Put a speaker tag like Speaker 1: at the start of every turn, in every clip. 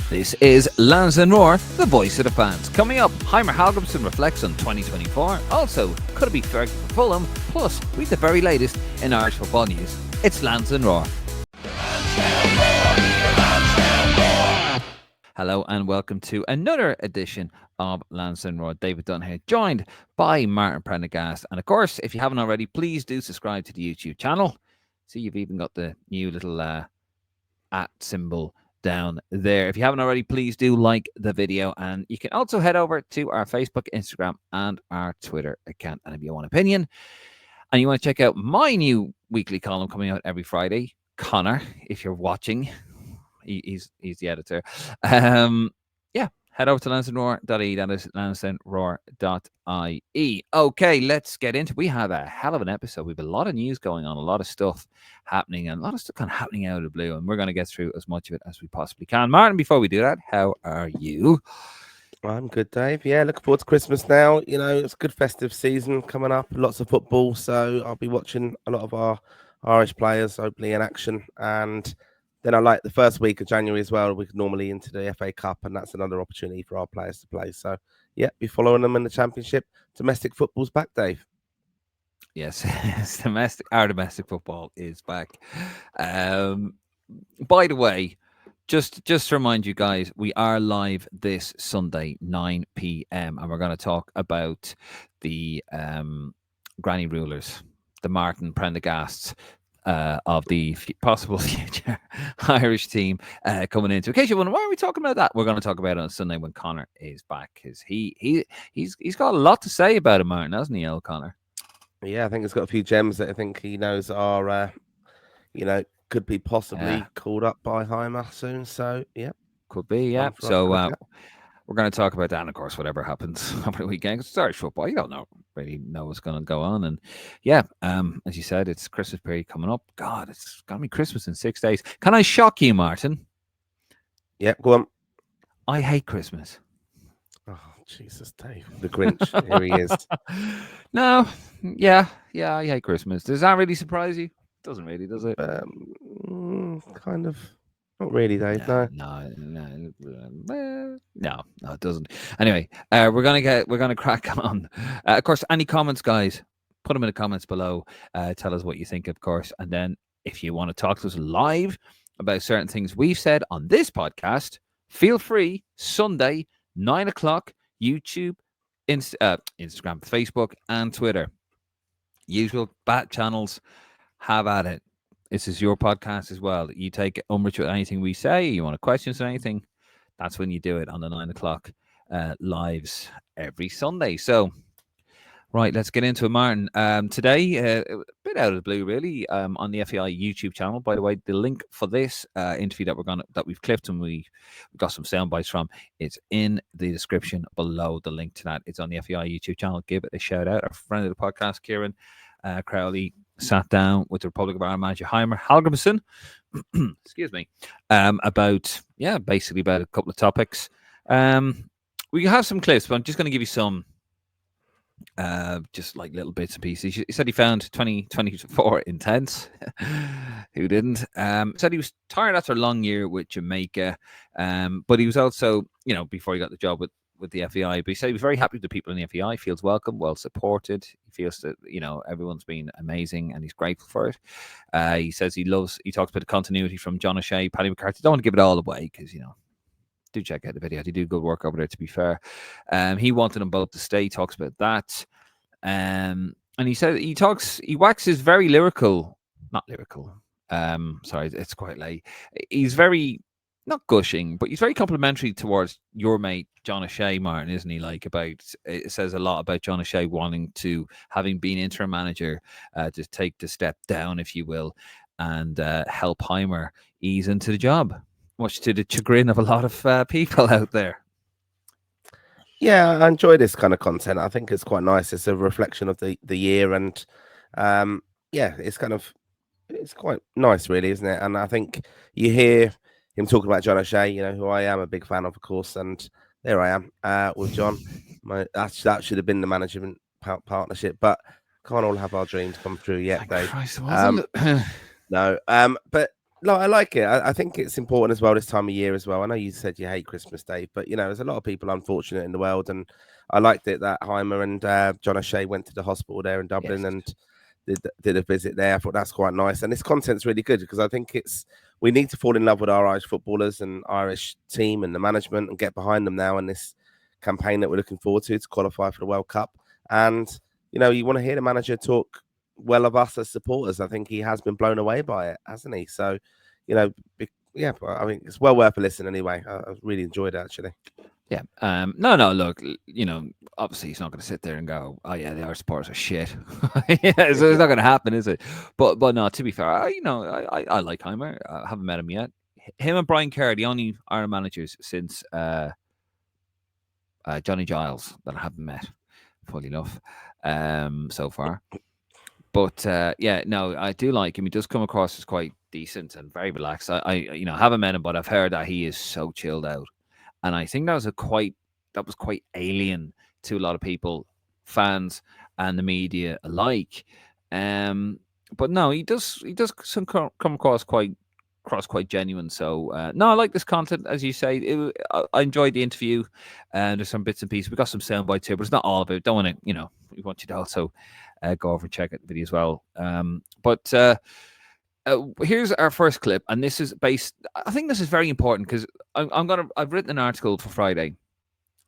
Speaker 1: This is Lansdowne Roar, the voice of the fans. Coming up, Heimir reflects on 2024. Also, could it be Fergie for Fulham? Plus, read the very latest in Irish football news. It's Lansdowne Roar. Hello and welcome to another edition of Lansdowne Roar. David Dunn here, joined by Martin Prendergast. And of course, if you haven't already, please do subscribe to the YouTube channel. See, you've even got the new little at symbol down there. If you haven't already, please do like the video, and you can also head over to our Facebook, Instagram, and our Twitter account. And if you want an opinion and you want to check out my new weekly column coming out every Friday, Connor, if you're watching, he's the editor. Head over to lansdowneroar.ie. That is lansdowneroar.ie. Okay, let's get into it. We have a hell of an episode. We have a lot of news going on, a lot of stuff happening, and a lot of stuff kind of happening out of the blue, and we're going to get through as much of it as we possibly can. Martin, before we do that, how are you?
Speaker 2: I'm good, Dave. Yeah, looking forward to Christmas now. You know, it's a good festive season coming up, lots of football, so I'll be watching a lot of our Irish players hopefully in action, and then I like the first week of January as well. We're normally into the FA Cup, and that's another opportunity for our players to play. So, yeah, be following them in the Championship. Domestic football's back, Dave.
Speaker 1: Yes, our domestic football is back. By the way, just to remind you guys, we are live this Sunday, 9 p.m, and we're going to talk about the Granny Rulers, the Martin Prendergasts, of the possible future Irish team coming into. In case you wonder, why are we talking about that? We're going to talk about it on Sunday when Connor is back, because he's got a lot to say about it, Martin, hasn't he, old Connor?
Speaker 2: Yeah, I think he's got a few gems that I think he knows are, could be possibly called up by Heimir soon. So, yeah.
Speaker 1: Could be, yeah. So we're going to talk about that, and of course, whatever happens over the weekend. It's Irish football. You don't really know what's going to go on. And yeah, as you said, it's Christmas period coming up. God, it's going to be Christmas in 6 days. Can I shock you, Martin?
Speaker 2: Yeah, go on.
Speaker 1: I hate Christmas.
Speaker 2: Oh, Jesus, Dave. The Grinch. Here he is.
Speaker 1: No, yeah, I hate Christmas. Does that really surprise you? Doesn't really, does it?
Speaker 2: Kind of. Not really, Dave. No,
Speaker 1: it doesn't. Anyway, we're gonna crack on. Of course, any comments, guys, put them in the comments below. Tell us what you think, of course, and then if you want to talk to us live about certain things we've said on this podcast, feel free. Sunday, 9 o'clock, YouTube, Instagram, Facebook, and Twitter. Usual bat channels. Have at it. This is your podcast as well. You take umbrage with anything we say. You want to question us or anything, that's when you do it on the 9 o'clock lives every Sunday. So, right, let's get into it, Martin. Today, a bit out of the blue, really, on the FEI YouTube channel. By the way, the link for this interview that we've clipped and we got some sound bites from, it's in the description below. The link to that, it's on the FEI YouTube channel. Give it a shout out. Our friend of the podcast, Kieran Crowley, sat down with the Republic of Ireland manager Heimir Hallgrímsson, excuse me, basically about a couple of topics. We have some clips, but I'm just going to give you some just like little bits and pieces. He said he found 2024 intense. Who didn't? Said he was tired after a long year with Jamaica, but he was also, before he got the job with the FEI, but he said he was very happy with the people in the FEI, feels welcome, well supported. He feels that, everyone's been amazing and he's grateful for it. He says he talks about the continuity from John O'Shea, Paddy McCarthy. Don't want to give it all away because, do check out the video. They do good work over there, to be fair. He wanted them both to stay, talks about that. And he said he waxes very lyrical, not lyrical. Sorry, it's quite late. He's very, not gushing, but he's very complimentary towards your mate John O'Shea, Martin, isn't he? It says a lot about John O'Shea wanting to, having been interim manager, to take the step down, if you will, and help Heimir ease into the job, much to the chagrin of a lot of people out there.
Speaker 2: Yeah, I enjoy this kind of content. I think it's quite nice. It's a reflection of the year, and it's quite nice, really, isn't it? And I think you hear him talking about John O'Shea, who I am a big fan of course, and there I am with John. That should have been the management partnership, but can't all have our dreams come true yet, Dave.
Speaker 1: Christ,
Speaker 2: no, but No, I like it. I think it's important as well this time of year as well. I know you said you hate Christmas Day, but there's a lot of people unfortunate in the world, and I liked it that Heimer and John O'Shea went to the hospital there in Dublin
Speaker 1: Yes.
Speaker 2: and did a visit there. I thought that's quite nice, and this content's really good because I think we need to fall in love with our Irish footballers and Irish team and the management and get behind them now in this campaign that we're looking forward to qualify for the World Cup. And you want to hear the manager talk well of us as supporters. I think he has been blown away by it, hasn't he? So, yeah, I mean, it's well worth a listen anyway. I really enjoyed it actually.
Speaker 1: Yeah. No. Look, obviously he's not going to sit there and go, "Oh yeah, the Irish supporters are shit." Yeah, so it's not going to happen, is it? But no. To be fair, I like Heimer. I haven't met him yet. Him and Brian Kerr, the only Ireland managers since Johnny Giles that I haven't met, fully enough, so far. But yeah, no, I do like him. He does come across as quite decent and very relaxed. I haven't met him, but I've heard that he is so chilled out, and I think that was quite alien to a lot of people, fans and the media alike. But no, he does come across quite genuine. So no, I like this content, as you say. I enjoyed the interview, and there's some bits and pieces. We got some sound bites here, but it's not all of it. Don't want to, we want you to also go over and check out the video as well. But here's our first clip, and this is based. I think this is very important because I've written an article for Friday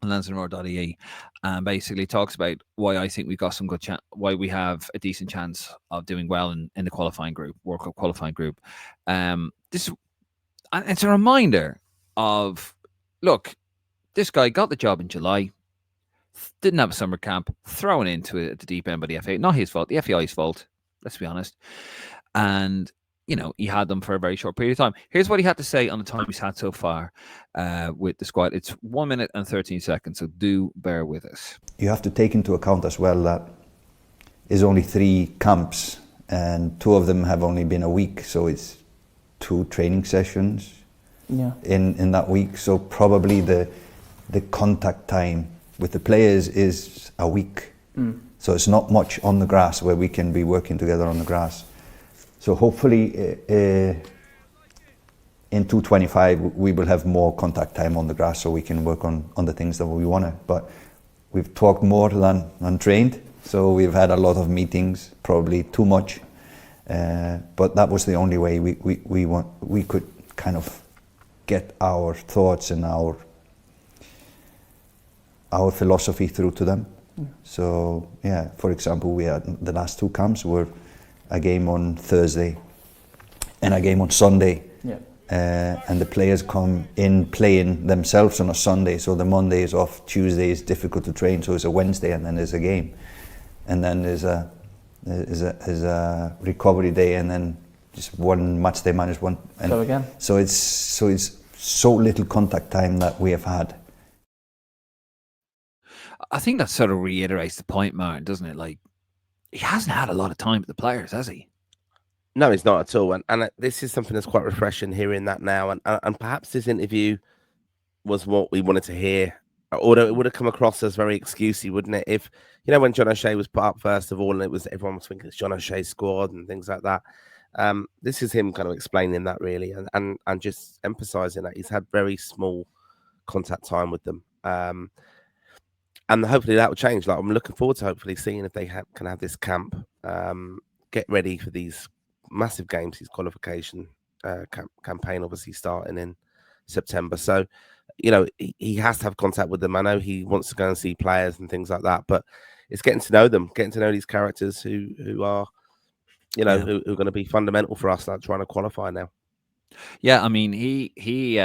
Speaker 1: on Lansdowne.ie, and basically talks about why I think we got some good why we have a decent chance of doing well in the qualifying group, World Cup qualifying group. It's a reminder of, look, this guy got the job in July, didn't have a summer camp, thrown into it at the deep end by the FA. Not his fault, the FAI's fault, let's be honest. And he had them for a very short period of time. Here's what he had to say on the time he's had so far with the squad. It's 1 minute and 13 seconds, so do bear with us.
Speaker 3: You have to take into account as well that there's only 3 camps, and 2 of them have only been a week, so it's 2 training sessions in that week. So probably the contact time with the players is a week. So it's not much on the grass where we can be working together on the grass. So hopefully in 225 we will have more contact time on the grass so we can work on the things that we want to. But we've talked more than trained, so we've had a lot of meetings, probably too much. But that was the only way we could kind of get our thoughts and our philosophy through to them. So yeah, for example, we had the last 2 camps were a game on Thursday and a game on Sunday. And the players come in playing themselves on a Sunday, so the Monday is off, Tuesday is difficult to train, so it's a Wednesday and then there's a game. And then there's a recovery day, and then just one match day minus one. And
Speaker 4: so again.
Speaker 3: So it's so little contact time that we have had.
Speaker 1: I think that sort of reiterates the point, Martin, doesn't it? Like, he hasn't had a lot of time with the players, has he?
Speaker 2: No, he's not at all. And this is something that's quite refreshing hearing that now. And perhaps this interview was what we wanted to hear. Although it would have come across as very excusey, wouldn't it? If, when John O'Shea was put up first of all, and everyone was thinking it's John O'Shea's squad and things like that. This is him kind of explaining that really and just emphasising that he's had very small contact time with them. And hopefully that will change. Like, I'm looking forward to hopefully seeing if they can have this camp, get ready for these massive games, his qualification campaign obviously starting in September. So, he has to have contact with them. I know he wants to go and see players and things like that, but it's getting to know them, getting to know these characters who are, who are going to be fundamental for us, like trying to qualify now.
Speaker 1: Yeah, I mean, he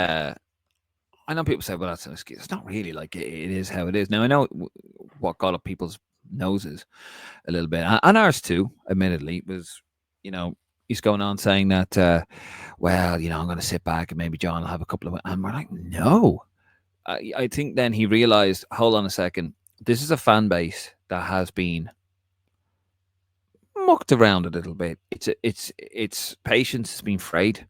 Speaker 1: I know people say, well, that's an excuse. It's not really, like, it is how it is. Now, I know what got up people's noses a little bit, and ours too, admittedly, was, he's going on saying that, well, I'm going to sit back and maybe John will have a couple of... And we're like, no. I think then he realised, hold on a second, this is a fan base that has been mucked around a little bit. It's patience has been frayed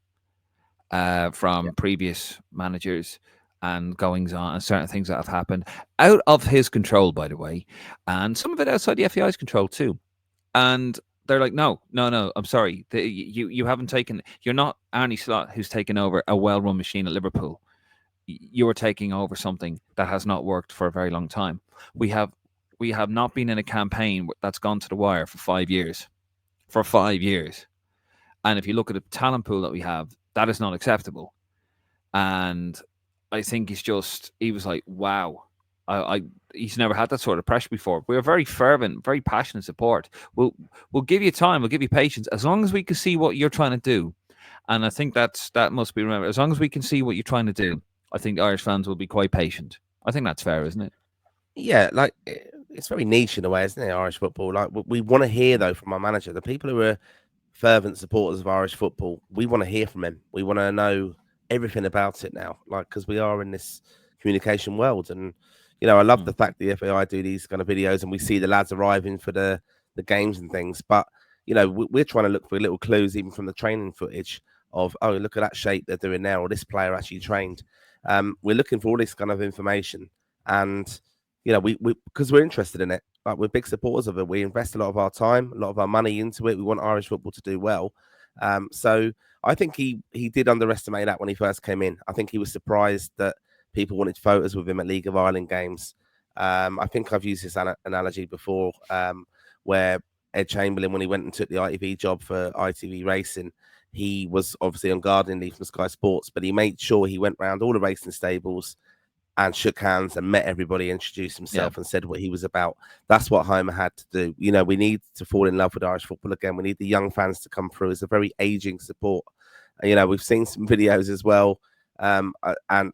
Speaker 1: from previous managers and goings on and certain things that have happened out of his control, by the way, and some of it outside the FAI's control too. And they're like, no. I'm sorry, you haven't taken. You're not Arne Slot, who's taken over a well-run machine at Liverpool. You are taking over something that has not worked for a very long time. We have not been in a campaign that's gone to the wire for 5 years. For 5 years. And if you look at the talent pool that we have, that is not acceptable. And I think he was like, wow. He's never had that sort of pressure before. We're very fervent, very passionate support. We'll give you time, we'll give you patience, as long as we can see what you're trying to do. And I think that must be remembered. As long as we can see what you're trying to do, I think Irish fans will be quite patient. I think that's fair, isn't it?
Speaker 2: Yeah, like it's very niche in a way, isn't it? Irish football. Like we want to hear though from our manager, the people who are fervent supporters of Irish football. We want to hear from him. We want to know everything about it now, like because we are in this communication world. And I love the fact the FAI do these kind of videos, and we see the lads arriving for the games and things. But we're trying to look for little clues even from the training footage of, oh, look at that shape they're doing now, or this player actually trained. We're looking for all this kind of information, and we because we're interested in it. Like we're big supporters of it. We invest a lot of our time, a lot of our money into it. We want Irish football to do well. So I think he did underestimate that when he first came in. I think he was surprised that people wanted photos with him at League of Ireland games. I think I've used this analogy before, where Ed Chamberlain, when he went and took the ITV job for ITV Racing, he was obviously on gardening leave from Sky Sports, but he made sure he went around all the racing stables and shook hands and met everybody, introduced himself and said what he was about. That's what Heimir had to do. We need to fall in love with Irish football again. We need the young fans to come through. It's a very aging support. We've seen some videos as well. And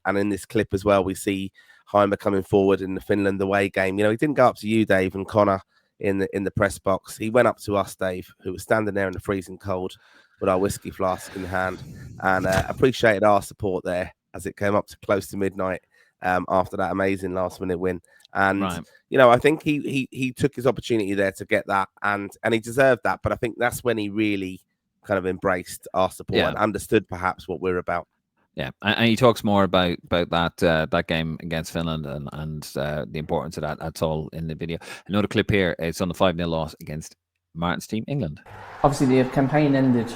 Speaker 2: in this clip as well, we see Heimir coming forward in the Finland away game. He didn't go up to you, Dave, and Connor in the press box. He went up to us, Dave, who was standing there in the freezing cold with our whiskey flask in hand, and appreciated our support there as it came up to close to midnight after that amazing last-minute win. And I think he took his opportunity there to get that, and he deserved that. But I think that's when he really kind of embraced our support and understood perhaps what we're about.
Speaker 1: Yeah, and he talks more about that game against Finland and the importance of that. That's all in the video. Another clip here. It's on the 5-0 loss against Martin's team, England.
Speaker 4: Obviously, the campaign ended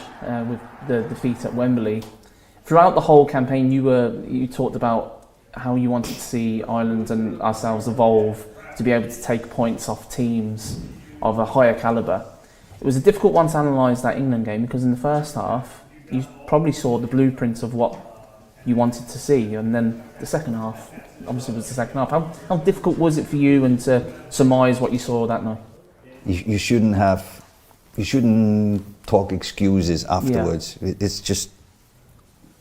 Speaker 4: with the defeat at Wembley. Throughout the whole campaign, you talked about how you wanted to see Ireland and ourselves evolve to be able to take points off teams of a higher calibre. It was a difficult one to analyse, that England game, because in the first half, you probably saw the blueprints of what you wanted to see, and then the second half obviously was the second half. How difficult was it for you and to surmise what you saw that night?
Speaker 3: You shouldn't talk excuses afterwards. Yeah. It's just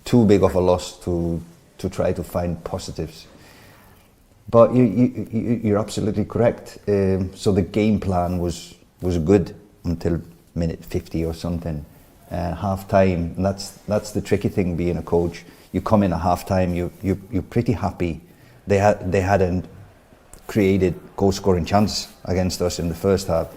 Speaker 3: too big of a loss to try to find positives. But you're absolutely correct. So the game plan was good until minute 50 or something. Half time, and that's the tricky thing being a coach. You come in at half time, you're pretty happy. They hadn't created goal scoring chance against us in the first half,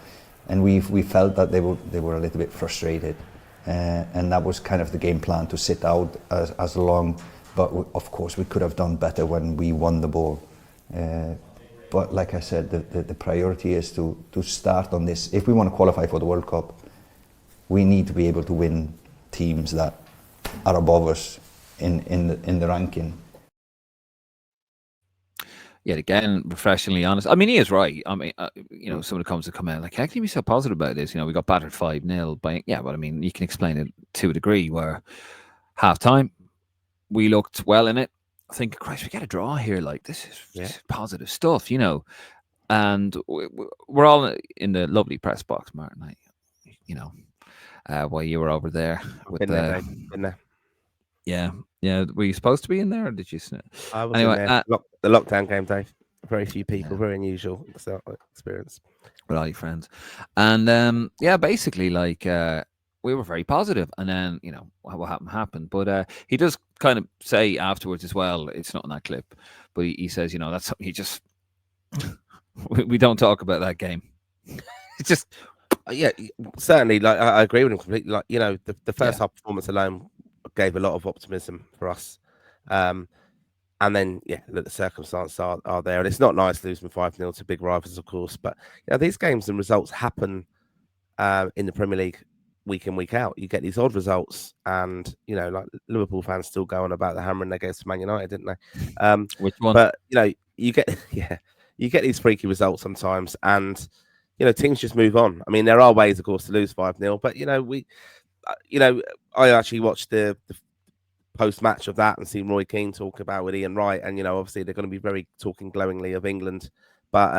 Speaker 3: and we felt that they were a little bit frustrated, and that was kind of the game plan, to sit out as long. But of course we could have done better when we won the ball. But like I said, the priority is to start on this. If we want to qualify for the World Cup, we need to be able to win teams that are above us in the ranking.
Speaker 1: Yet again, refreshingly honest. I mean, he is right. I mean, someone comes to come out like, how can you be so positive about this? We got battered 5-0 by, but I mean, you can explain it to a degree where half time, we looked well in it. I think, Christ, we get a draw here. Like, this is positive stuff, and we're all in the lovely press box, Martin. While you were over there.
Speaker 2: Been there.
Speaker 1: Yeah. Were you supposed to be in there, or did you?
Speaker 2: I was in there. The lockdown game, Dave. Very few people. Very unusual experience.
Speaker 1: With all your friends, and basically, like, we were very positive, and then what happened. But he does kind of say afterwards as well. It's not in that clip, but he says, that's something he just we don't talk about that game. It's just.
Speaker 2: Yeah, certainly. Like, I agree with him completely. Like, the first half performance alone gave a lot of optimism for us. And then, the circumstances are there. And it's not nice losing 5-0 to big rivals, of course. But these games and results happen in the Premier League week in, week out. You get these odd results, and like Liverpool fans still go on about the hammering they gave to Man United, didn't they?
Speaker 1: Which one?
Speaker 2: But you get you get these freaky results sometimes, and teams just move on. I mean, there are ways, of course, to lose 5-0, but I actually watched the post match of that and seen Roy Keane talk about with Ian Wright, and obviously they're going to be very talking glowingly of England, but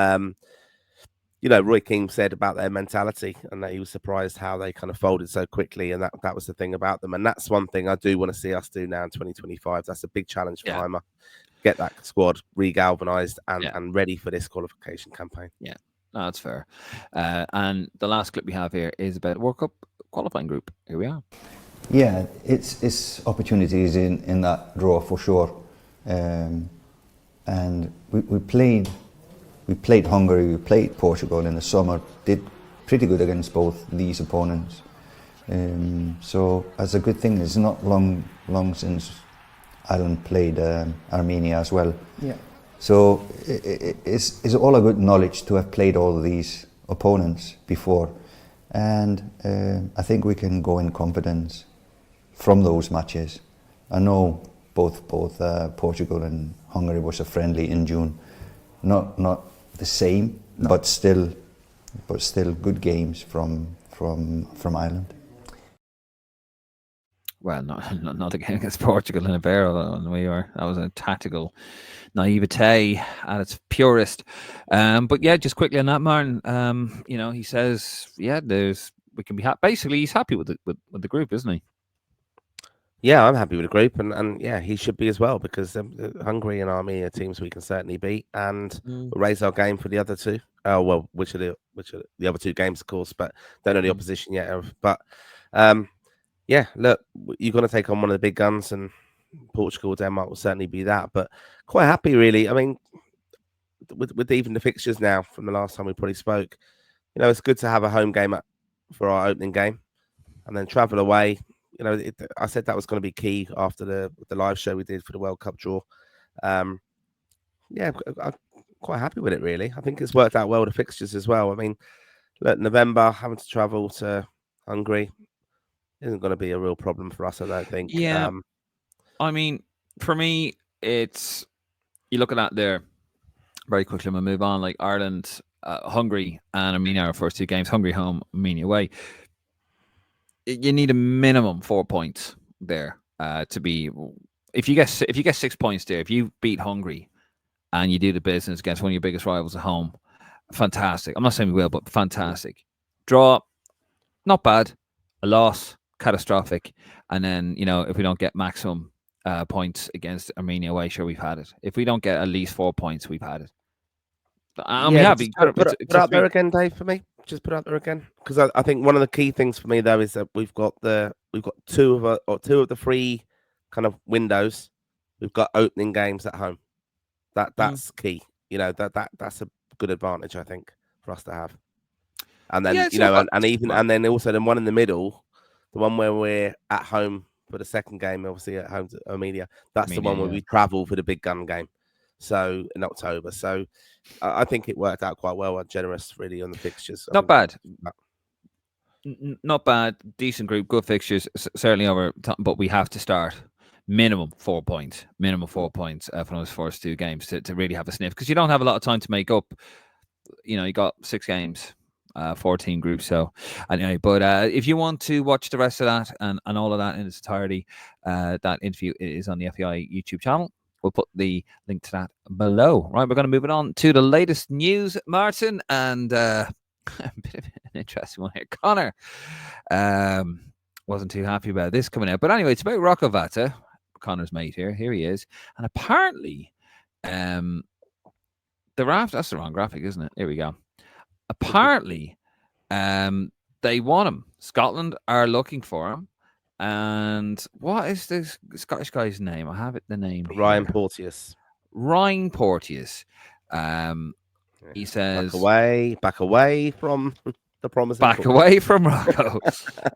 Speaker 2: Roy Keane said about their mentality and that he was surprised how they kind of folded so quickly, and that was the thing about them, and that's one thing I do want to see us do now in 2025. That's a big challenge for Heimir. Get that squad re-galvanized and ready for this qualification campaign.
Speaker 1: Yeah, no, that's fair. And the last clip we have here is about World Cup qualifying group. Here we are.
Speaker 3: Yeah, it's opportunities in that draw for sure, and we played Hungary, we played Portugal in the summer. Did pretty good against both these opponents, so that's a good thing. It's not long since Ireland played Armenia as well.
Speaker 4: Yeah.
Speaker 3: So it's all a good knowledge to have played all of these opponents before, and I think we can go in confidence from those matches. I know both Portugal and Hungary was a friendly in June, not the same, no. but still good games from Ireland.
Speaker 1: Well, not again against Portugal in a barrel, and that was a tactical naivete at its purest. But yeah, just quickly on that, Martin. He says, we can be happy. Basically, he's happy with the group, isn't he?
Speaker 2: Yeah, I'm happy with the group, and yeah, he should be as well, because Hungary and Armenia are teams we can certainly beat, and we'll raise our game for the other two. Oh well, which are the other two games, of course, but don't know the opposition yet. But yeah, look, you're going to take on one of the big guns, and Portugal, Denmark will certainly be that. But quite happy, really. I mean, with even the fixtures now from the last time we probably spoke, it's good to have a home game for our opening game, and then travel away. I said that was going to be key after the live show we did for the World Cup draw. Yeah, I'm quite happy with it, really. I think it's worked out well, the fixtures as well. I mean, look, November, having to travel to Hungary isn't going to be a real problem for us, I don't think.
Speaker 1: Yeah. I mean, for me, it's, you look at that there very quickly, we'll move on. Like Ireland, Hungary, and Armenia are first two games. Hungary home, Armenia away. You need a minimum 4 points there to be. If you get 6 points there, if you beat Hungary and you do the business against one of your biggest rivals at home, fantastic. I'm not saying we will, but fantastic. Draw, not bad. A loss, catastrophic. And then if we don't get maximum points against Armenia away, sure, we've had it. If we don't get at least 4 points, we've had it.
Speaker 2: Put it out there again, Dave, for me. Just put it out there again, because I think one of the key things for me though is that we've got two of the three kind of windows. We've got opening games at home. That's key. That's a good advantage, I think, for us to have. And then and then also the one in the middle, the one where we're at home for the second game, obviously at home to Armenia. That's the one where we travel for the big gun game. So in October. So I think it worked out quite well. Generous, really, on the fixtures.
Speaker 1: Not bad. Not bad. Decent group, good fixtures. Certainly over, but we have to start minimum 4 points. Minimum 4 points from those first two games to really have a sniff, because you don't have a lot of time to make up. You got 6 games, 14 groups. So anyway, but if you want to watch the rest of that and all of that in its entirety, that interview is on the FEI YouTube channel. We'll put the link to that below. Right, we're going to move it on to the latest news, Martin, and a bit of an interesting one here. Connor wasn't too happy about this coming out, but anyway, it's about Rocco Vata, Connor's mate here. Here he is, and apparently, the raft. That's the wrong graphic, isn't it? Here we go. Apparently, they want him. Scotland are looking for him. And what is this Scottish guy's name? I have it. The name
Speaker 2: Ryan Porteous.
Speaker 1: Ryan Porteous. He says,
Speaker 2: "Back away from the promise.
Speaker 1: Back away from Rocco."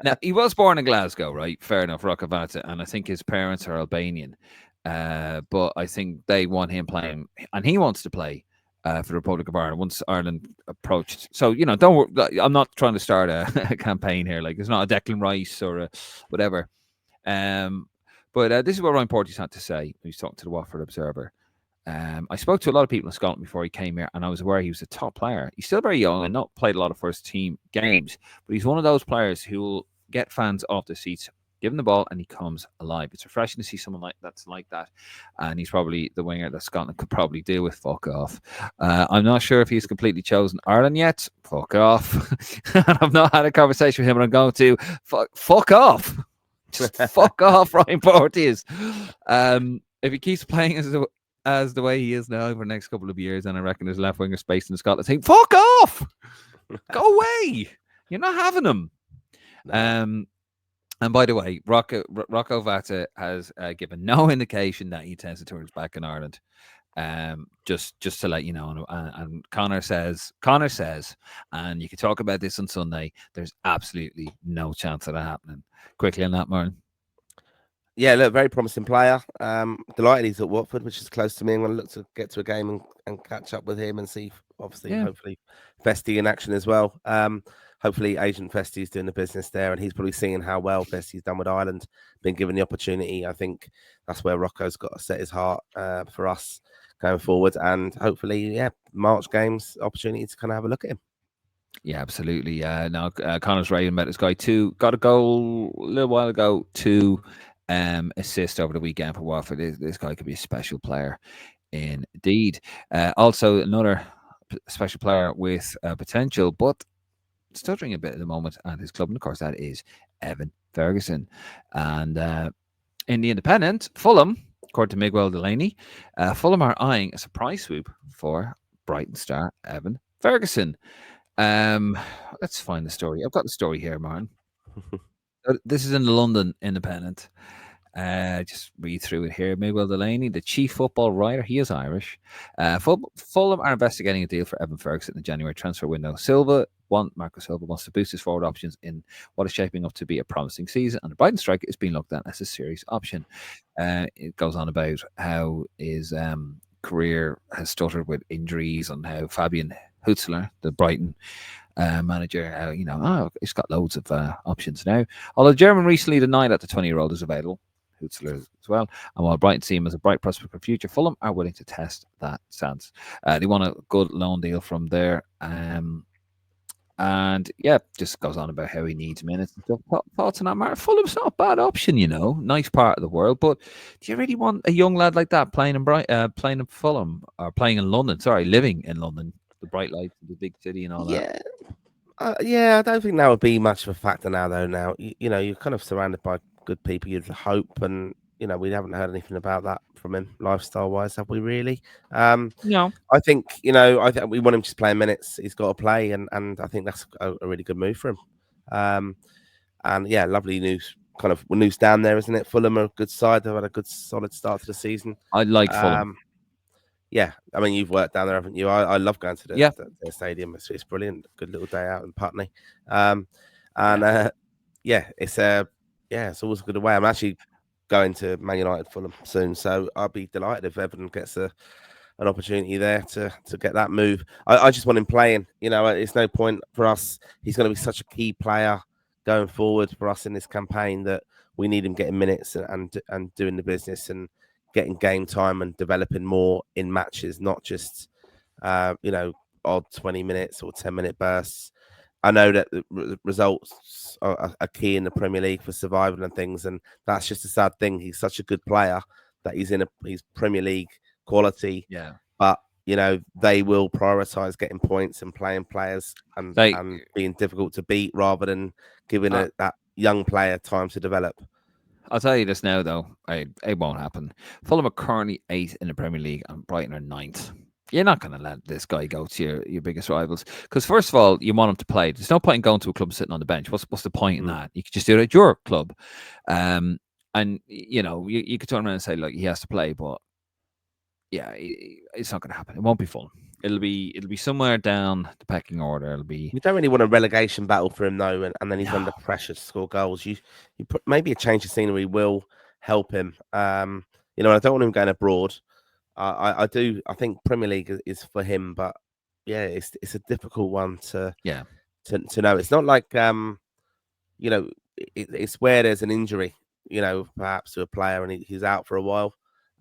Speaker 1: Now, he was born in Glasgow, right? Fair enough, Rocco Vata, and I think his parents are Albanian. But I think they want him playing, and he wants to play for the Republic of Ireland once Ireland approached. So don't worry, I'm not trying to start a campaign here. Like, it's not a Declan Rice or a whatever. But this is what Ryan Porteous had to say. He was talking to the Watford Observer. I spoke to a lot of people in Scotland before he came here, and I was aware he was a top player. He's still very young and not played a lot of first team games, but he's one of those players who will get fans off their seats, give him the ball, and he comes alive. It's refreshing to see someone that's like that, and he's probably the winger that Scotland could probably do with. Fuck off. I'm not sure if he's completely chosen Ireland yet. Fuck off. I've not had a conversation with him, and I'm going to fuck off. Just fuck off, Ryan Porteous. If he keeps playing as the way he is now for the next couple of years, and I reckon there's left winger space in the Scotland team, fuck off! Go away! You're not having him. No. And by the way, Rocco Vata has given no indication that he intends to turn his back in Ireland. Just to let you know, and Connor says, and you can talk about this on Sunday, there's absolutely no chance of that happening. Quickly on that, Martin.
Speaker 2: Yeah, look, very promising player. Delighted he's at Watford, which is close to me. I'm going to look to get to a game and catch up with him and see, obviously, hopefully, Festy in action as well. Hopefully, Agent Festy's doing the business there, and he's probably seeing how well Festy's done with Ireland, been given the opportunity. I think that's where Rocco's got to set his heart for us going forward, and hopefully, March games opportunity to kind of have a look at him.
Speaker 1: Yeah, absolutely. Now, Connor's raving about this guy too. Got a goal a little while ago, 2 assist over the weekend for Watford. This guy could be a special player indeed. Also, another special player with potential, but stuttering a bit at the moment at his club, and of course that is Evan Ferguson. And in the Independent, Fulham, according to Miguel Delaney, Fulham are eyeing a surprise swoop for Brighton star Evan Ferguson. Let's find the story. I've got the story here, Martin. This is in the London Independent. Just read through it here. Miguel Delaney, the chief football writer, he is Irish. Fulham are investigating a deal for Evan Ferguson in the January transfer window. Marco Silva wants to boost his forward options in what is shaping up to be a promising season, and the Brighton striker is being looked at as a serious option. It goes on about how his career has stuttered with injuries, and how Fabian Hutzler, the Brighton manager, he's got loads of options now. Although German recently denied that the 20-year-old is available, Hutzler as well. And while Brighton see him as a bright prospect for future, Fulham are willing to test that stance. They want a good loan deal from there. And just goes on about how he needs minutes and stuff. Thoughts on that, Mark? Fulham's not a bad option, nice part of the world. But do you really want a young lad like that playing in Fulham, or playing in London? Sorry, living in London, the bright lights of the big city and all that.
Speaker 2: I don't think that would be much of a factor now, though. Now, you're kind of surrounded by good people, you'd hope, and we haven't heard anything about that from him lifestyle-wise, have we really?
Speaker 1: No.
Speaker 2: I think we want him to play minutes. He's got to play, and I think that's a really good move for him. And lovely news. Kind of news down there, isn't it? Fulham are a good side. They've had a good, solid start to the season.
Speaker 1: I like Fulham.
Speaker 2: I mean, you've worked down there, haven't you? I love going to the stadium. It's brilliant. Good little day out in Putney. It's always a good away. I'm actually going to Man United Fulham soon, so I'll be delighted if Evan gets an opportunity there to get that move. I just want him playing. It's no point for us. He's going to be such a key player going forward for us in this campaign that we need him getting minutes and doing the business and getting game time and developing more in matches, not just odd 20 minutes or 10-minute bursts. I know that the results are key in the Premier League for survival and things, and that's just a sad thing. He's such a good player that he's Premier League quality.
Speaker 1: Yeah.
Speaker 2: But they will prioritise getting points and playing players and being difficult to beat rather than giving that young player time to develop.
Speaker 1: I'll tell you this now, though. It won't happen. Fulham are currently 8th in the Premier League, and Brighton are 9th. You're not going to let this guy go to your biggest rivals. Because first of all, you want him to play. There's no point in going to a club sitting on the bench. What's the point in that? You could just do it at your club. And, you could turn around and say, look, he has to play. But, it's not going to happen. It won't be Fulham. It'll be somewhere down the pecking order.
Speaker 2: You don't really want a relegation battle for him, though, and then he's under pressure to score goals. You put maybe a change of scenery will help him. I don't want him going abroad. I do. I think Premier League is for him, but yeah, it's a difficult one to know. It's not like you know, it's where there's an injury, you know, perhaps to a player and he's out for a while.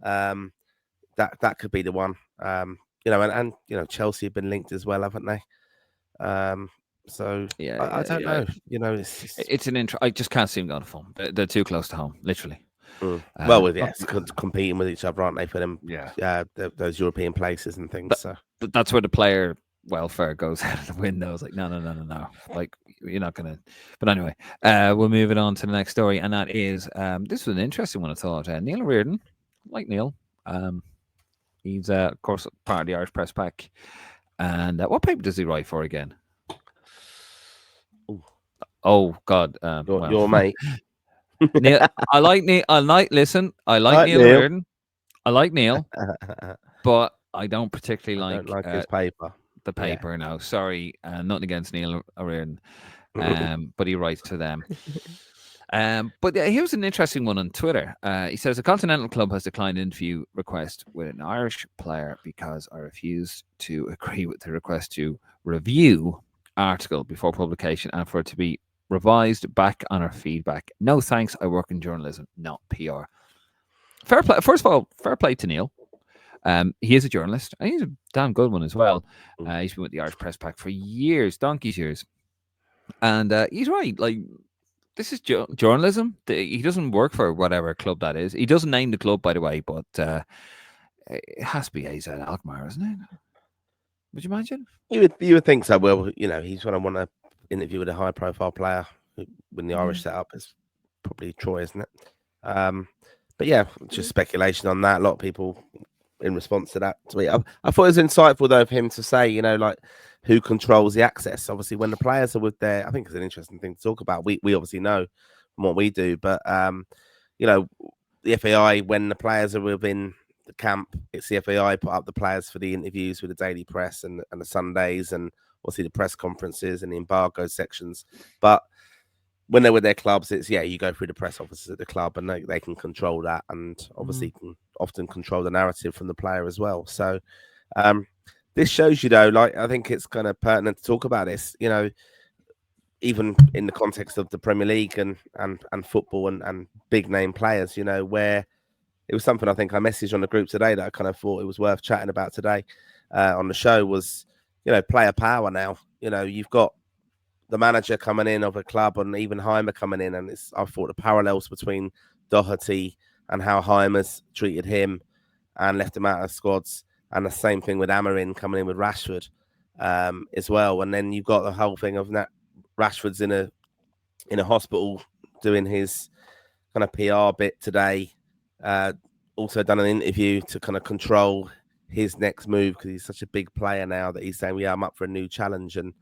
Speaker 2: That could be the one. You know, and you know, Chelsea have been linked as well, haven't they? So I don't know. You know,
Speaker 1: it's an intro. I just can't see them going to Fulham. They're too close to home, literally.
Speaker 2: Well, it's competing with each other, aren't they? For them, those European places and things. So
Speaker 1: that's where the player welfare goes out of the window. It's like no. Like you're not gonna. But anyway, we'll move it on to the next story, and that is this was an interesting one. I thought Neil Reardon, like Neil, he's of course part of the Irish Press Pack, and what paper does he write for again? Oh God,
Speaker 2: your mate.
Speaker 1: Neil, I like Neil. Listen, I like Neil Reardon. I like Neil, but I don't particularly
Speaker 2: like his paper.
Speaker 1: The paper, no. Sorry, nothing against Neil Reardon, but he writes to them. But here's an interesting one on Twitter. He says a continental club has declined an interview request with an Irish player because I refused to agree with the request to review article before publication and for it to be revised back on our feedback. No thanks. I work in journalism, not PR. Fair play. First of all, fair play to Neil. He is a journalist, and he's a damn good one as well. He's been with the Irish Press Pack for years, donkey's years, and he's right. Like, this is journalism. He doesn't work for whatever club that is. He doesn't name the club, by the way, but it has to be AZ Alkmaar, isn't it? Would you imagine?
Speaker 2: You would think so. Well, you know, he's going to want to interview with a high-profile player when the Irish setup is probably Troy, isn't it? But yeah, just speculation on that. A lot of people in response to that tweet. I thought it was insightful though of him to say, you know, like who controls the access. Obviously, when the players are with their, I think it's an interesting thing to talk about. We obviously know from what we do, but you know, the FAI, when the players are within the camp, it's the FAI put up the players for the interviews with the daily press and the Sundays and obviously the press conferences and the embargo sections. But when they're with their clubs, it's you go through the press officers at the club and they can control that and obviously can often control the narrative from the player as well. So this shows you though, like I think it's kind of pertinent to talk about this, you know, even in the context of the Premier League and football and big name players, you know, where it was something I think I messaged on the group today that I kind of thought it was worth chatting about today on the show was, you know, player power now. You know, you've got the manager coming in of a club and even Heimir coming in. And I thought the parallels between Doherty and how Heimer's treated him and left him out of squads. And the same thing with Amarin coming in with Rashford as well. And then you've got the whole thing of that Rashford's in a hospital doing his kind of PR bit today. Also done an interview to kind of control his next move because he's such a big player now that he's saying, I'm up for a new challenge. And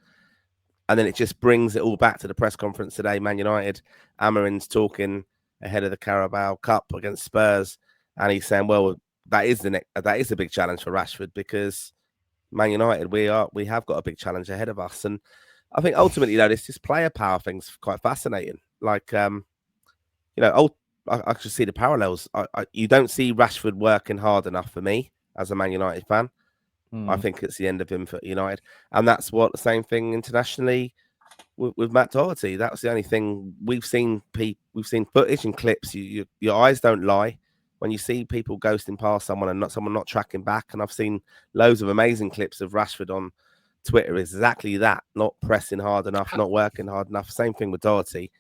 Speaker 2: then it just brings it all back to the press conference today. Man United, Amarin's talking ahead of the Carabao Cup against Spurs. And he's saying, well, that is a big challenge for Rashford because Man United, we have got a big challenge ahead of us. And I think ultimately, though, this player power thing's quite fascinating. Like, you know, I just see the parallels. You don't see Rashford working hard enough for me as a Man United fan. I think it's the end of him for United. And that's what the same thing internationally with Matt Doherty. That's the only thing we've seen. We've seen footage and clips. Your eyes don't lie. When you see people ghosting past someone and someone not tracking back, and I've seen loads of amazing clips of Rashford on Twitter, is exactly that. Not pressing hard enough, not working hard enough. Same thing with Doherty.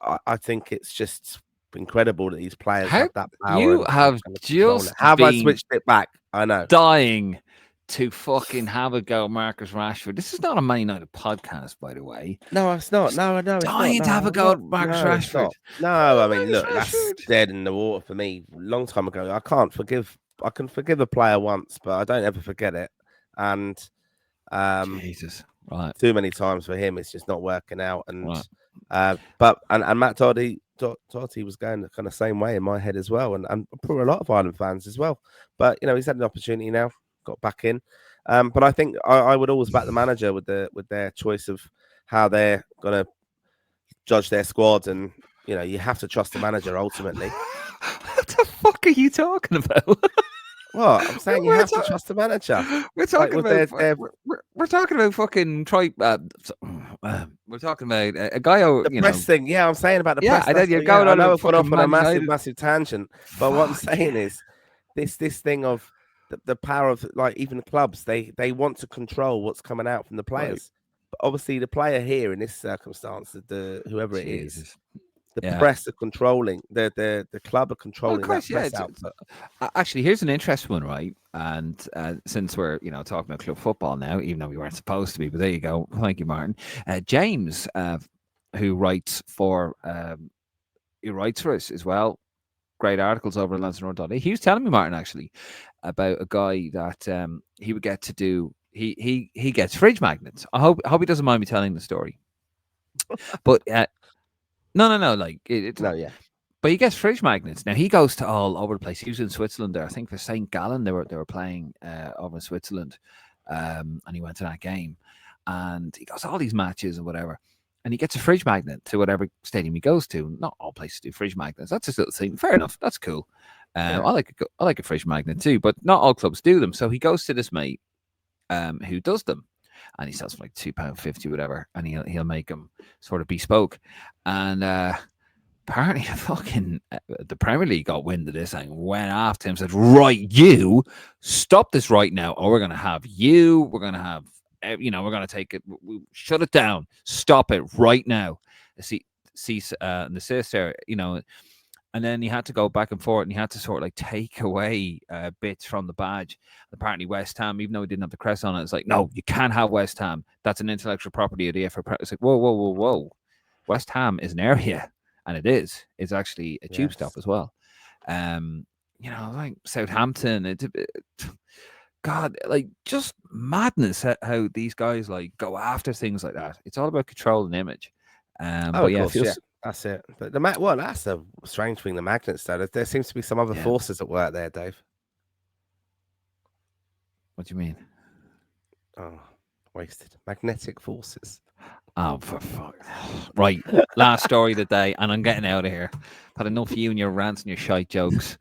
Speaker 2: I think it's just incredible that these players have that power.
Speaker 1: You have just
Speaker 2: have I switched it back? I know.
Speaker 1: Dying to fucking have a go, Marcus Rashford. This is not a Man United podcast, by the way.
Speaker 2: No, it's not. No, it's
Speaker 1: dying
Speaker 2: not.
Speaker 1: to have a go at Marcus Rashford.
Speaker 2: No, I mean, look, that's dead in the water for me. A long time ago, I can forgive a player once, but I don't ever forget it. And
Speaker 1: Jesus, right?
Speaker 2: Too many times for him, it's just not working out. And but Matt Doherty was going the kind of same way in my head as well, and for a lot of Ireland fans as well. But you know, he's had an opportunity now. Got back in, but I think I would always back the manager with their choice of how they're gonna judge their squad, and you know you have to trust the manager ultimately.
Speaker 1: What the fuck are you talking about?
Speaker 2: What? I'm saying you
Speaker 1: We're
Speaker 2: have to
Speaker 1: ta-
Speaker 2: trust the manager.
Speaker 1: We're talking
Speaker 2: with
Speaker 1: about
Speaker 2: their
Speaker 1: we're talking about fucking Troy. We're talking about a guy who
Speaker 2: the press thing. Yeah, I'm saying about the
Speaker 1: Yeah,
Speaker 2: press.
Speaker 1: and then
Speaker 2: That's
Speaker 1: you're
Speaker 2: what, yeah,
Speaker 1: going
Speaker 2: I
Speaker 1: on
Speaker 2: know
Speaker 1: about
Speaker 2: I've gone off
Speaker 1: fucking
Speaker 2: on a
Speaker 1: Man United.
Speaker 2: massive tangent, but what I'm
Speaker 1: Fuck
Speaker 2: saying
Speaker 1: yeah.
Speaker 2: is this thing of the power of like even clubs. They want to control what's coming out from the players. But obviously, the player here in this circumstance, the whoever it is,
Speaker 1: Jesus.
Speaker 2: the
Speaker 1: Yeah.
Speaker 2: press are controlling the club are
Speaker 1: Well, of
Speaker 2: controlling
Speaker 1: course,
Speaker 2: that
Speaker 1: yeah.
Speaker 2: press output.
Speaker 1: Actually, here's an interesting one, right? And since we're talking about club football now, even though we weren't supposed to be, but there you go. Thank you, Martin. James, who writes for us as well. Great articles over at Lansdowne.ie. He was telling me, Martin, actually, about a guy that he would get to do. He gets fridge magnets. I hope he doesn't mind me telling the story. But no, like it's
Speaker 2: No, yeah.
Speaker 1: But he gets fridge magnets. Now he goes to all over the place. He was in Switzerland there. I think for St. Gallen they were playing over in Switzerland, and he went to that game, and he goes to all these matches and whatever. And he gets a fridge magnet to whatever stadium he goes to. Not all places do fridge magnets. That's his little thing. Fair enough. That's cool.
Speaker 2: Yeah.
Speaker 1: I like a fridge magnet too, but not all clubs do them. So he goes to this mate who does them, and he sells for like £2.50, whatever, and he'll make them sort of bespoke. And apparently, fucking the Premier League got wind of this and went after him. Said, "Right, you stop this right now, or we're going to have you. We're going to have, we're going to take it. Shut it down. Stop it right now." See, the sister, and then he had to go back and forth, and he had to sort of like take away bits from the badge. Apparently, West Ham, even though he didn't have the crest on it, it's like, no, you can't have West Ham. That's an intellectual property of the FA. It's like, whoa. West Ham is an area. And it is. It's actually a tube stop as well. Like Southampton. God, like just madness how these guys like go after things like that. It's all about control and image. But yeah,
Speaker 2: that's it. But that's a strange thing. The magnets, though. There seems to be some other forces at work there, Dave.
Speaker 1: What do you mean?
Speaker 2: Oh, wasted. Magnetic forces.
Speaker 1: Oh, for fuck. Right. Last story of the day, and I'm getting out of here. Had enough of you and your rants and your shite jokes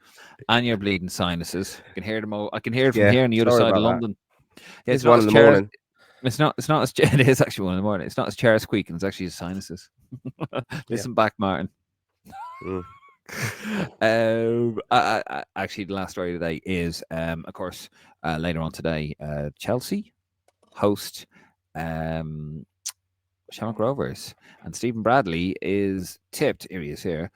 Speaker 1: and your bleeding sinuses. I can hear them all. I can hear it from here on the other side of London.
Speaker 2: Yeah, it's 1 in the morning.
Speaker 1: It's not as it is actually 1 in the morning. It's not as chair squeaking, it's actually his sinuses. Listen back, Martin. Actually, the last story today is of course later on today, Chelsea host Shamrock Rovers, and Stephen Bradley is tipped. Here he is here.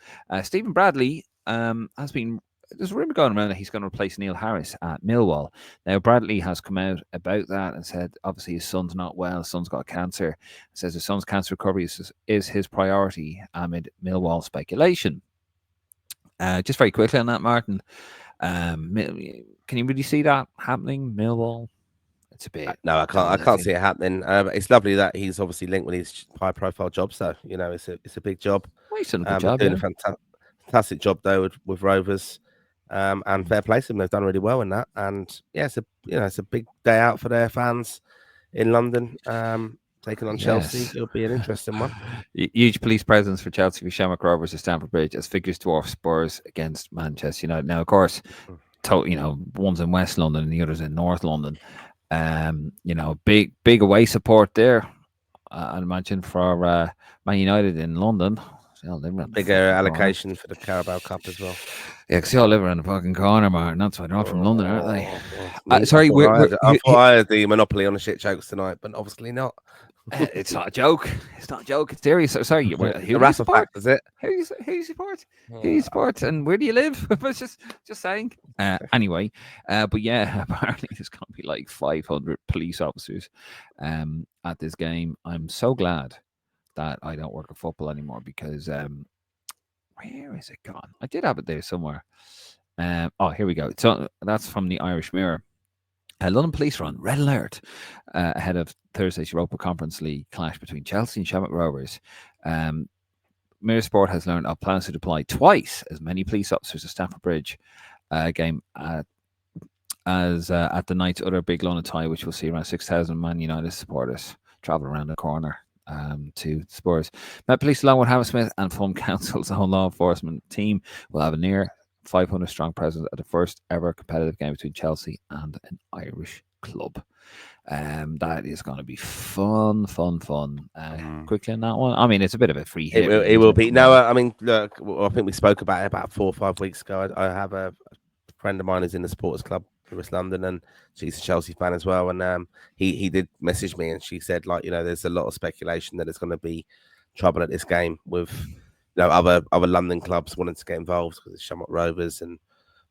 Speaker 1: Stephen Bradley has been. There's a rumor going around that he's going to replace Neil Harris at Millwall. Now, Bradley has come out about that and said, obviously, his son's not well. His son's got cancer. Says his son's cancer recovery is his priority amid Millwall speculation. Just very quickly on that, Martin. Can you really see that happening? Millwall. It's a bit.
Speaker 2: No, I can't see it happening. It's lovely that he's obviously linked with his high-profile jobs, though. It's a big job.
Speaker 1: Well, he's done a good job.
Speaker 2: Doing a fantastic job though with Rovers, and fair play to them. They've done really well in that. And yeah, it's a big day out for their fans in London. Taking on Chelsea, it'll be an interesting one.
Speaker 1: Huge police presence for Chelsea for Shamrock Rovers at Stamford Bridge as figures dwarf Spurs against Manchester United. Now, of course, one's in West London and the other's in North London. Big away support there. I'd imagine for Man United in London.
Speaker 2: Bigger allocation for the Carabao Cup as well.
Speaker 1: Yeah, because they all live around the fucking corner, Martin. That's why they're not from London, aren't they?
Speaker 2: Sorry, I thought I had the monopoly on the shit jokes tonight, but obviously not.
Speaker 1: It's not a joke. It's not a joke. It's serious. Sorry, who do you support?
Speaker 2: Is it?
Speaker 1: Who you support? Who you support? And where do you live? just saying. Anyway, but yeah, apparently there's going to be like 500 police officers at this game. I'm so glad that I don't work at football anymore because where is it gone? I did have it there somewhere. Here we go. So that's from the Irish Mirror. London police run red alert ahead of Thursday's Europa Conference League clash between Chelsea and Shamrock Rovers. Mirror Sport has learned of plans to deploy twice as many police officers at Stamford Bridge game as at the night's other big London tie, which will see around 6,000 Man United supporters travel around the corner to Spurs. Met Police along with Hammersmith and Fulham Council's own law enforcement team will have a near 500 strong presence at the first ever competitive game between Chelsea and an Irish club. That is going to be fun. Quickly on that one. I mean, it's a bit of a free hit.
Speaker 2: It will be. No, I mean, look, I think we spoke about it about 4 or 5 weeks ago. I have a friend of mine who's in the supporters club in West London, and she's a Chelsea fan as well. And he did message me, and she said, like, there's a lot of speculation that it's going to be trouble at this game with other London clubs wanting to get involved because it's Shamrock Rovers and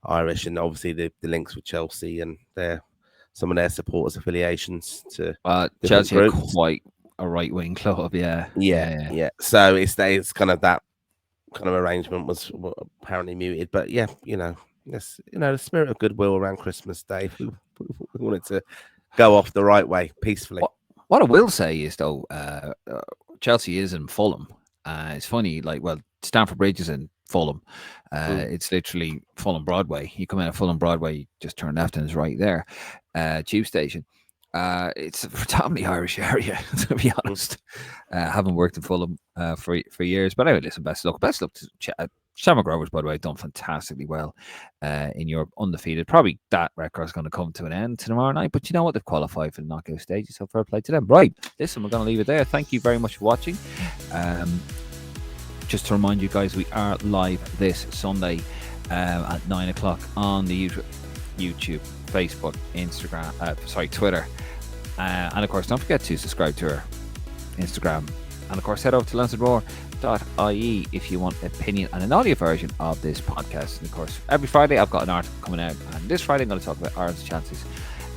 Speaker 2: Irish, and obviously the links with Chelsea and some of their supporters affiliations to
Speaker 1: Chelsea are quite a right wing club. Yeah.
Speaker 2: So it's kind of that kind of arrangement was apparently muted, but the spirit of goodwill around Christmas Day, we wanted to go off the right way peacefully.
Speaker 1: What I will say is though, Chelsea is in Fulham. It's funny, Stamford Bridge is in Fulham. It's literally Fulham Broadway. You come out of Fulham Broadway, you just turn left and it's right there. Tube station. It's a predominantly Irish area, to be honest. Haven't worked in Fulham for years, but anyway, listen, best luck to Shamrock Rovers, by the way, done fantastically well in Europe, undefeated. Probably that record's going to come to an end tomorrow night, but you know what? They've qualified for the knockout stages, so fair play to them. Right, listen, we're going to leave it there. Thank you very much for watching. Just to remind you guys, we are live this Sunday at 9 o'clock on the YouTube, Facebook, Instagram, Twitter. And of course, don't forget to subscribe to our Instagram. And of course, head over to lansdowne.ie if you want an opinion and an audio version of this podcast. And of course, every Friday I've got an article coming out. And this Friday I'm going to talk about Ireland's chances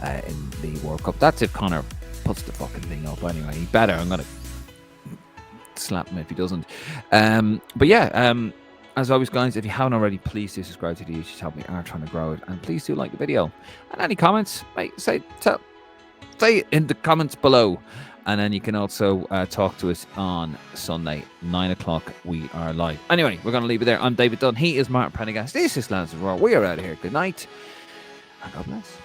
Speaker 1: in the World Cup. That's if Connor puts the fucking thing up anyway. He better. I'm going to slap him if he doesn't. As always, guys, if you haven't already, please do subscribe to the YouTube channel. We are trying to grow it, and please do like the video. And any comments, say it in the comments below, and then you can also talk to us on Sunday 9 o'clock. We are live. Anyway, we're going to leave it there. I'm David Dunn. He is Martin Prendergast. This is Lansdowne Roar. We are out of here. Good night, and God bless.